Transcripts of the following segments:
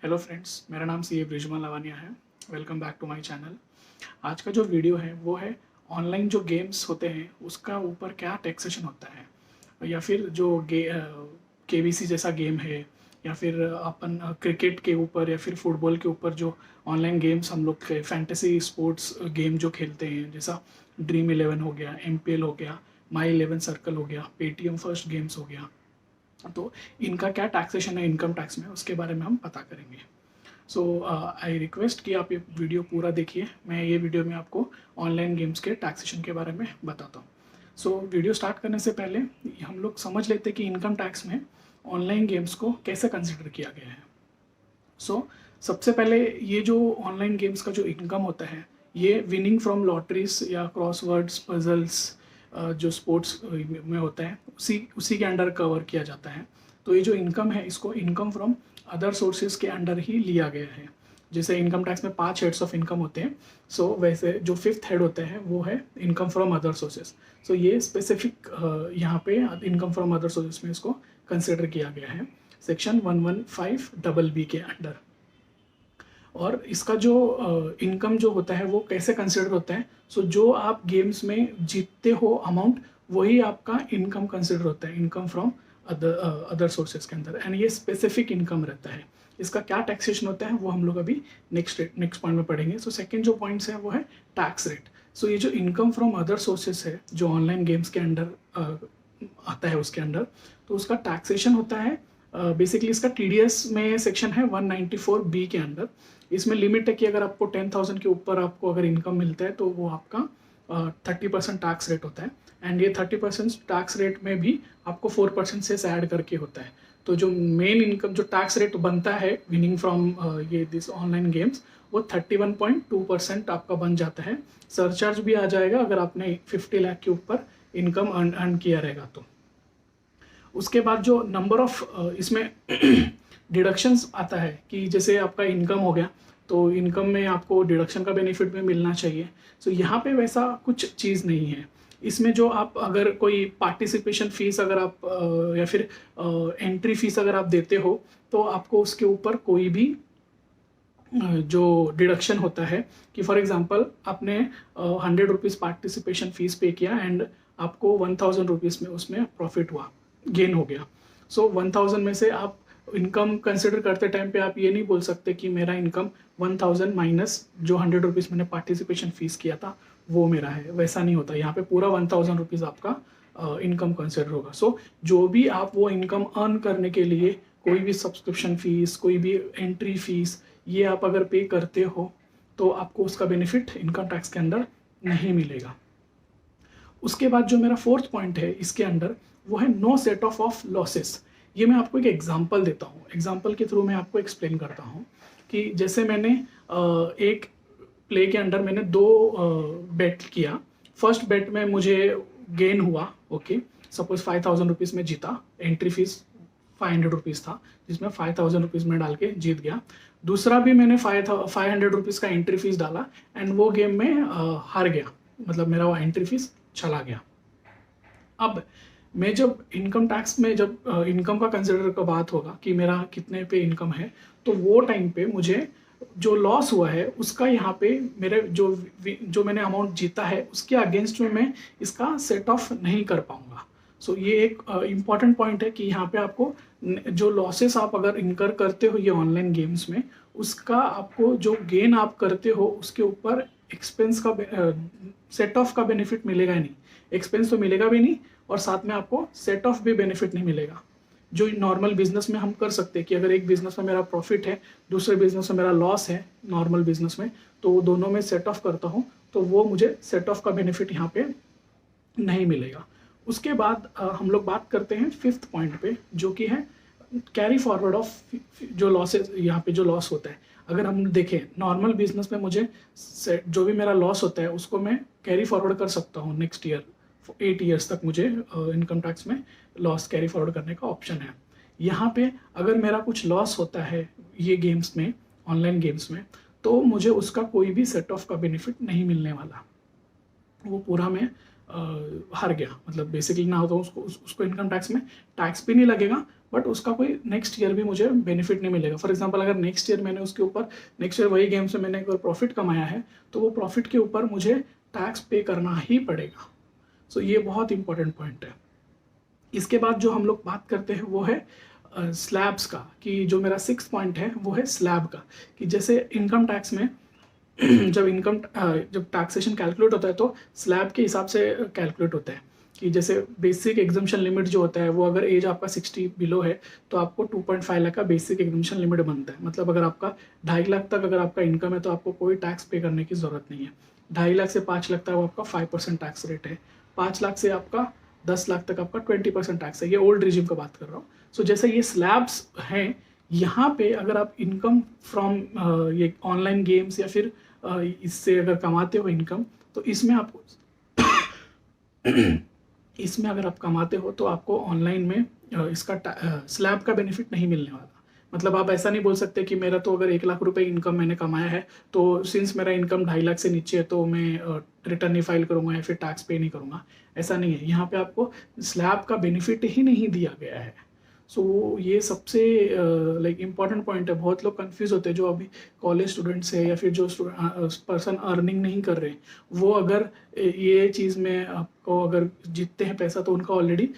Hello friends, मेरा नाम सी ए ब्रिजमल लवानिया है। Welcome back to my channel. आज का जो वीडियो है वो है ऑनलाइन जो गेम्स होते हैं उसका ऊपर क्या टैक्सेशन होता है, या फिर जो केबीसी जैसा गेम है, या फिर अपन क्रिकेट के ऊपर या फिर फुटबॉल के ऊपर जो ऑनलाइन गेम्स हम लोग फैंटेसी स्पोर्ट्स गेम जो खेलते हैं, जैसा ड्रीम 11 हो गया, MPL हो गया, माई 11 सर्कल हो गया, पेटीएम फर्स्ट गेम्स हो गया। तो इनका क्या टैक्सेशन है इनकम टैक्स में, उसके बारे में हम पता करेंगे। सो आई रिक्वेस्ट कि आप ये वीडियो पूरा देखिए। मैं ये वीडियो में आपको ऑनलाइन गेम्स के टैक्सेशन के बारे में बताता हूँ। सो वीडियो स्टार्ट करने से पहले हम लोग समझ लेते हैं कि इनकम टैक्स में ऑनलाइन गेम्स को कैसे कंसिडर किया गया है। सबसे पहले ये जो ऑनलाइन गेम्स का जो इनकम होता है, ये विनिंग फ्रॉम लॉटरीज या क्रॉसवर्ड्स पजल्स जो स्पोर्ट्स में होता है उसी उसी के अंडर कवर किया जाता है। तो ये जो इनकम है इसको इनकम फ्रॉम अदर सोर्सेज के अंडर ही लिया गया है। जैसे इनकम टैक्स में 5 हेड्स ऑफ इनकम होते हैं, वैसे जो 5th हेड होता है वो है इनकम फ्रॉम अदर सोर्सेज। ये स्पेसिफिक यहाँ पे इनकम फ्रॉम अदर सोर्सेज में इसको कंसिडर किया गया है सेक्शन 115BB के अंडर। और इसका जो इनकम जो होता है वो कैसे कंसिडर होता है, जो आप गेम्स में जीतते हो अमाउंट, वही आपका इनकम कंसिडर होता है इनकम फ्रॉम अदर सोर्सेज के अंदर। एंड ये स्पेसिफिक इनकम रहता है। इसका क्या टैक्सेशन होता है वो हम लोग अभी नेक्स्ट पॉइंट में पढ़ेंगे। सेकंड जो पॉइंट्स है वो है टैक्स रेट। ये जो इनकम फ्रॉम अदर सोर्सेज है जो ऑनलाइन गेम्स के अंडर आता है उसके अंडर, तो उसका टैक्सेशन होता है बेसिकली इसका TDS में सेक्शन है 194B के अंडर। इसमें लिमिट है कि अगर आपको 10,000 के ऊपर आपको अगर इनकम मिलता है तो वो आपका 30% टैक्स रेट होता है। एंड ये 30% टैक्स रेट में भी आपको 4% से ऐड करके होता है। तो जो मेन इनकम जो टैक्स रेट बनता है विनिंग फ्रॉम ये दिस ऑनलाइन गेम्स, वो 31.2% आपका बन जाता है। सरचार्ज भी आ जाएगा अगर आपने 50 लाख के ऊपर इनकम अर्न किया रहेगा तो। उसके बाद जो नंबर ऑफ इसमें डिडक्शंस आता है कि जैसे आपका इनकम हो गया तो इनकम में आपको डिडक्शन का बेनिफिट भी मिलना चाहिए। यहाँ पे वैसा कुछ चीज़ नहीं है। इसमें जो आप अगर कोई पार्टिसिपेशन फीस अगर आप या फिर एंट्री फीस अगर आप देते हो तो आपको उसके ऊपर कोई भी जो डिडक्शन होता है कि फॉर एग्जांपल आपने 100 रुपीज़ पार्टिसिपेशन फीस पे किया एंड आपको 1000 रुपीज़ में उसमें प्रॉफिट हुआ, गेन हो गया। 1000 में से आप इनकम कंसिडर करते टाइम पे आप ये नहीं बोल सकते कि मेरा इनकम 1000 माइनस जो 100 रुपीज़ मैंने पार्टिसिपेशन फीस किया था वो मेरा है। वैसा नहीं होता। यहाँ पे पूरा 1000 रुपीज़ आपका इनकम कंसिडर होगा। जो भी आप वो इनकम अर्न करने के लिए कोई भी सब्सक्रिप्शन फीस, कोई भी एंट्री फीस, ये आप अगर पे करते हो तो आपको उसका बेनिफिट इनकम टैक्स के अंदर नहीं मिलेगा। उसके बाद जो मेरा 4th पॉइंट है इसके अंदर वो है नो सेट ऑफ लॉसेस। ये मैं आपको एक एग्जांपल देता हूँ। एग्जांपल के थ्रू मैं आपको एक्सप्लेन करता हूँ कि जैसे मैंने एक प्ले के अंदर मैंने 2 बेट किया। फर्स्ट बेट में मुझे गेन हुआ, ओके, सपोज 5000 रुपीज़ में जीता। एंट्री फीस 500 रुपीज़ था जिसमें 5000 रुपीज़ में डाल के जीत गया। दूसरा भी मैंने 500 रुपीज़ का एंट्री फीस डाला एंड वो गेम में हार गया, मतलब मेरा वो एंट्री फीस चला गया। अब मैं जब इनकम टैक्स में जब इनकम का कंसिडर का बात होगा कि मेरा कितने पे इनकम है, तो वो टाइम पे मुझे जो लॉस हुआ है उसका यहाँ पे मेरे जो मैंने अमाउंट जीता है उसके अगेंस्ट में मैं इसका सेट ऑफ नहीं कर पाऊंगा। ये एक इम्पॉर्टेंट पॉइंट है कि यहाँ पे आपको जो लॉसेस आप अगर इनकर करते हो ये ऑनलाइन गेम्स में, उसका आपको जो गेन आप करते हो उसके ऊपर एक्सपेंस का सेट ऑफ का बेनिफिट मिलेगा ही नहीं। एक्सपेंस तो मिलेगा भी नहीं और साथ में आपको सेट ऑफ भी बेनिफिट नहीं मिलेगा। जो नॉर्मल बिजनेस में हम कर सकते हैं कि अगर एक बिजनेस में मेरा प्रॉफिट है, दूसरे बिजनेस में मेरा लॉस है नॉर्मल बिजनेस में, तो दोनों में सेट ऑफ करता हूँ तो वो मुझे सेट ऑफ का बेनिफिट यहाँ पे नहीं मिलेगा। उसके बाद हम लोग बात करते हैं 5th पॉइंट पे, जो कि है कैरी फॉरवर्ड ऑफ जो लॉसेस। यहाँ पे जो लॉस होता है, अगर हम देखें नॉर्मल बिजनेस में मुझे जो भी मेरा लॉस होता है उसको मैं कैरी फॉरवर्ड कर सकता हूँ नेक्स्ट ईयर। 8 ईयर्स तक मुझे इनकम टैक्स में लॉस कैरी फॉरवर्ड करने का ऑप्शन है। यहाँ पे अगर मेरा कुछ लॉस होता है ये गेम्स में, ऑनलाइन गेम्स में, तो मुझे उसका कोई भी सेट ऑफ का बेनिफिट नहीं मिलने वाला। वो पूरा मैं हार गया, मतलब बेसिकली ना हो तो उसको इनकम टैक्स में टैक्स भी नहीं लगेगा बट उसका कोई नेक्स्ट ईयर भी मुझे बेनिफिट नहीं मिलेगा। फॉर एग्जांपल अगर नेक्स्ट ईयर मैंने उसके ऊपर, नेक्स्ट ईयर वही गेम से मैंने अगर प्रॉफिट कमाया है तो वो प्रॉफिट के ऊपर मुझे टैक्स पे करना ही पड़ेगा। सो ये बहुत इंपॉर्टेंट पॉइंट है। इसके बाद जो हम लोग बात करते हैं वो है स्लैब्स का, कि जो मेरा 6 पॉइंट है वो है स्लैब का, कि जैसे इनकम टैक्स में जब टैक्सेशन कैलकुलेट होता है तो स्लैब के हिसाब से कैलकुलेट होता है, कि जैसे बेसिक एग्जम्पशन लिमिट जो होता है वो अगर एज आपका 60 बिलो है तो आपको 2.5 लाख का बेसिक एग्जम्पशन लिमिट बनता है। मतलब अगर आपका 2.5 लाख तक अगर आपका इनकम है तो आपको कोई टैक्स पे करने की ज़रूरत नहीं है। 2.5 लाख से 5 लाख तक आपका 5% टैक्स रेट है। 5 लाख से आपका 10 लाख तक आपका 20% टैक्स है। ये ओल्ड रिजिम का बात कर रहा हूँ। सो जैसे ये स्लैब्स हैं, यहाँ पे अगर आप इनकम फ्रॉम ये ऑनलाइन गेम्स या फिर इससे अगर कमाते हो इनकम, तो इसमें आपको इसमें अगर आप कमाते हो तो आपको ऑनलाइन में इसका स्लैब का बेनिफिट नहीं मिलने वाला। मतलब आप ऐसा नहीं बोल सकते कि मेरा तो अगर 1 लाख रुपए इनकम मैंने कमाया है तो सिंस मेरा इनकम 2.5 लाख से नीचे है तो मैं रिटर्न नहीं फाइल करूंगा या फिर टैक्स पे नहीं करूंगा। ऐसा नहीं है, यहाँ पे आपको स्लैब का बेनिफिट ही नहीं दिया गया है। सो ये सबसे लाइक इम्पॉर्टेंट पॉइंट है। बहुत लोग कंफ्यूज होते हैं जो अभी कॉलेज स्टूडेंट्स है या फिर जो पर्सन अर्निंग नहीं कर रहे, वो अगर ये चीज़ में आपको अगर जीतते हैं पैसा तो उनका ऑलरेडी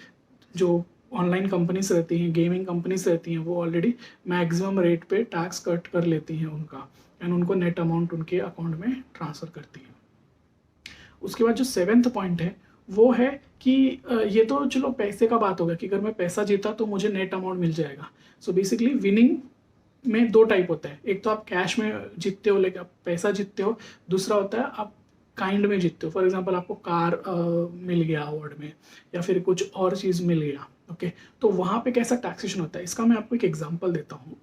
जो ऑनलाइन कंपनीज रहती हैं, गेमिंग कंपनीज रहती हैं, वो ऑलरेडी मैक्सिमम रेट पे टैक्स कट कर लेती हैं उनका, एंड उनको नेट अमाउंट उनके अकाउंट में ट्रांसफ़र करती हैं। उसके बाद जो 7th पॉइंट है वो है कि ये तो चलो पैसे का बात होगा कि अगर मैं पैसा जीता तो मुझे नेट अमाउंट मिल जाएगा। सो बेसिकली विनिंग में 2 टाइप होता है। एक तो आप कैश में जीतते हो, लेकिन आप पैसा जीतते हो। दूसरा होता है आप काइंड में जीतते हो। फॉर एग्जांपल आपको कार मिल गया अवार्ड में, या फिर कुछ और चीज़ मिल गया। ओके, तो वहाँ पे कैसा टैक्सेशन होता है, इसका मैं आपको एक एग्जांपल देता हूँ।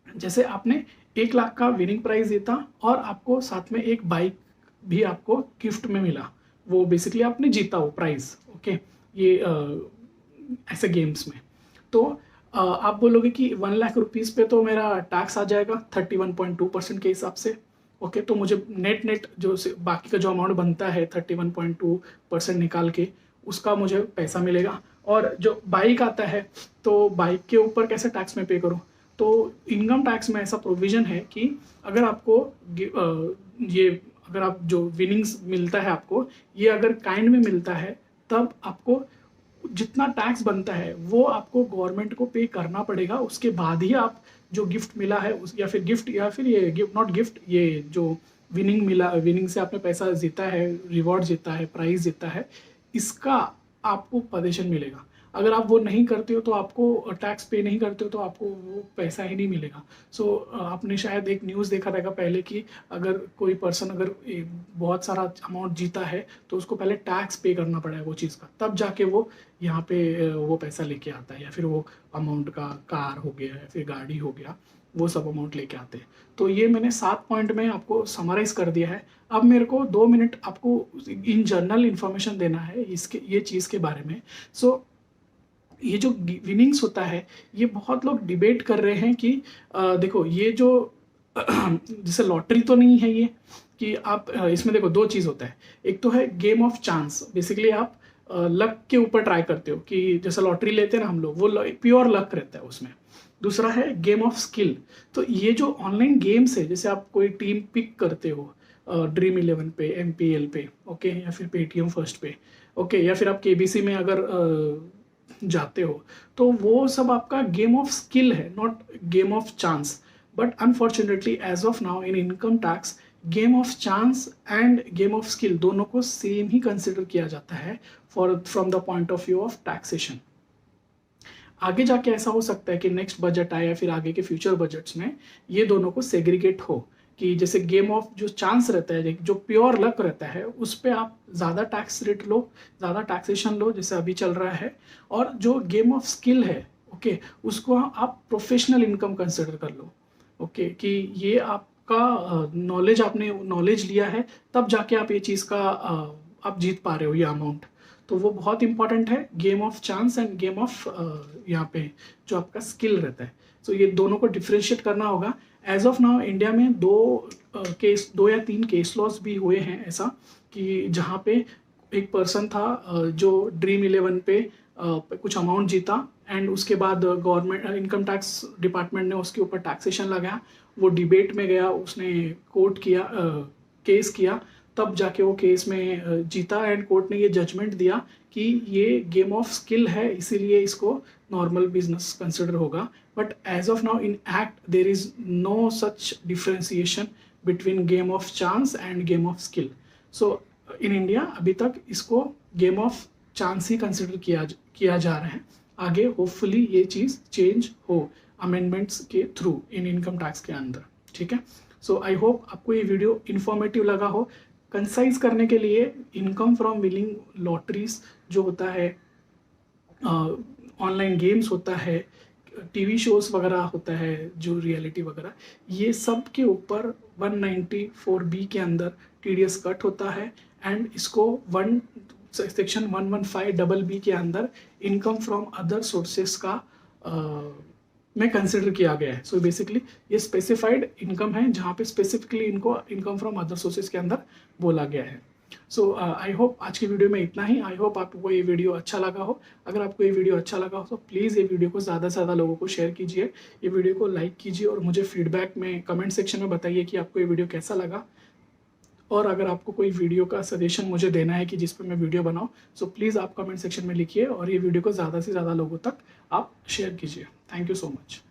जैसे आपने 1 लाख का विनिंग प्राइज जीता और आपको साथ में एक बाइक भी आपको गिफ्ट में मिला, वो बेसिकली आपने जीता वो प्राइज। ओके, ये ऐसे गेम्स में तो आप बोलोगे कि 1 लाख रुपीज़ पे तो मेरा टैक्स आ जाएगा 31.2% के हिसाब से। ओके, तो मुझे नेट जो बाकी का जो अमाउंट बनता है 31.2% निकाल के उसका मुझे पैसा मिलेगा। और जो बाइक आता है तो बाइक के ऊपर कैसे टैक्स में पे करूँ, तो इनकम टैक्स में ऐसा प्रोविज़न है कि अगर आपको ये अगर आप जो विनिंग्स मिलता है आपको, ये अगर काइंड में मिलता है तब आपको जितना टैक्स बनता है वो आपको गवर्नमेंट को पे करना पड़ेगा। उसके बाद ही आप जो गिफ्ट मिला है उस या फिर गिफ्ट या फिर ये गिफ्ट नॉट गिफ्ट, ये जो विनिंग मिला, विनिंग से आपने पैसा जीता है, रिवॉर्ड जीता है, प्राइज जीता है, इसका आपको पोजीशन मिलेगा। अगर आप वो नहीं करते हो तो आपको टैक्स पे नहीं करते हो तो आपको वो पैसा ही नहीं मिलेगा। सो आपने शायद एक न्यूज़ देखा रहेगा पहले कि अगर कोई पर्सन अगर बहुत सारा अमाउंट जीता है तो उसको पहले टैक्स पे करना पड़ा है वो चीज़ का, तब जाके वो यहाँ पे वो पैसा लेके आता है, या फिर वो अमाउंट का कार हो गया या फिर गाड़ी हो गया, वो सब अमाउंट लेके आते हैं। तो ये मैंने 7 पॉइंट में आपको समराइज़ कर दिया है। अब मेरे को 2 मिनट आपको इन जनरल इन्फॉर्मेशन देना है इसके ये चीज़ के बारे में। सो ये जो विनिंग्स होता है ये बहुत लोग डिबेट कर रहे हैं कि देखो ये जो जैसे लॉटरी तो नहीं है ये कि आप इसमें देखो 2 चीज़ होता है। एक तो है गेम ऑफ चांस, बेसिकली आप लक के ऊपर ट्राई करते हो कि जैसे लॉटरी लेते हैं ना हम लोग, वो प्योर लक रहता है उसमें। दूसरा है गेम ऑफ स्किल। तो ये जो ऑनलाइन गेम्स है, जैसे आप कोई टीम पिक करते हो ड्रीम 11 पे, MPL पे, ओके, या फिर पेटीएम फर्स्ट पे, ओके, या फिर आप KBC में अगर जाते हो, तो वो सब आपका गेम ऑफ स्किल है, not game of chance. But unfortunately as of now in income tax game of chance and game of skill दोनों को सेम ही कंसिडर किया जाता है from the point of view of taxation. आगे जाके ऐसा हो सकता है कि नेक्स्ट बजट आए या फिर आगे के फ्यूचर बजट्स में ये दोनों को सेग्रीगेट हो, कि जैसे गेम ऑफ जो चांस रहता है, जो प्योर लक रहता है, उस पर आप ज़्यादा टैक्स रेट लो, ज़्यादा टैक्सेशन लो जैसे अभी चल रहा है। और जो गेम ऑफ स्किल है, ओके, उसको आप प्रोफेशनल इनकम कंसिडर कर लो। ओके, कि ये आपका नॉलेज, आपने नॉलेज लिया है तब जाके आप ये चीज़ का आप जीत पा रहे हो ये अमाउंट। तो वो बहुत इंपॉर्टेंट है, game of chance and game of यहाँ पे जो आपका स्किल रहता है। सो ये दोनों को डिफ्रेंशिएट करना होगा। एज ऑफ नाउ इंडिया में 2 या 3 केस लॉस भी हुए हैं ऐसा, कि जहाँ पे एक पर्सन था जो ड्रीम 11 पे कुछ अमाउंट जीता एंड उसके बाद गवर्नमेंट इनकम टैक्स डिपार्टमेंट ने उसके ऊपर टैक्सेशन लगाया, वो डिबेट में गया, उसने कोर्ट किया, केस किया, तब जाके वो केस में जीता एंड कोर्ट ने ये जजमेंट दिया कि ये गेम ऑफ स्किल है, इसीलिए इसको नॉर्मल बिजनेस कंसिडर होगा। But as of now in act there is no such differentiation between game of chance and game of skill. So in India अभी तक इसको गेम ऑफ चांस ही consider किया जा रहा है। आगे होपफुली ये चीज़ चेंज हो अमेंडमेंट्स के थ्रू इन इनकम टैक्स के अंदर, ठीक है। सो आई होप आपको ये वीडियो इन्फॉर्मेटिव लगा हो। कंसाइज करने के लिए, इनकम फ्रॉम विनिंग लॉटरीज जो होता है, ऑनलाइन गेम्स होता है, टीवी शोज वगैरह होता है, जो रियलिटी वगैरह, ये सब के ऊपर 194B के अंदर TDS कट होता है एंड इसको सेक्शन 115BB के अंदर इनकम फ्रॉम अदर सोर्सेस का में कंसिडर किया गया है। सो बेसिकली ये स्पेसिफाइड इनकम है जहाँ पे स्पेसिफिकली इनको इनकम फ्रॉम अदर सोर्सेस के अंदर बोला गया है। सो आई होप आज की वीडियो में इतना ही। आई होप आपको ये वीडियो अच्छा लगा हो। अगर आपको ये वीडियो अच्छा लगा हो तो प्लीज़ ये वीडियो को ज़्यादा से ज़्यादा लोगों को शेयर कीजिए, ये वीडियो को लाइक कीजिए और मुझे फीडबैक में कमेंट सेक्शन में बताइए कि आपको ये वीडियो कैसा लगा। और अगर आपको कोई वीडियो का सजेशन मुझे देना है कि जिस पर मैं वीडियो बनाऊँ, सो प्लीज़ आप कमेंट सेक्शन में लिखिए और ये वीडियो को ज़्यादा से ज़्यादा लोगों तक आप शेयर कीजिए। Thank you so much.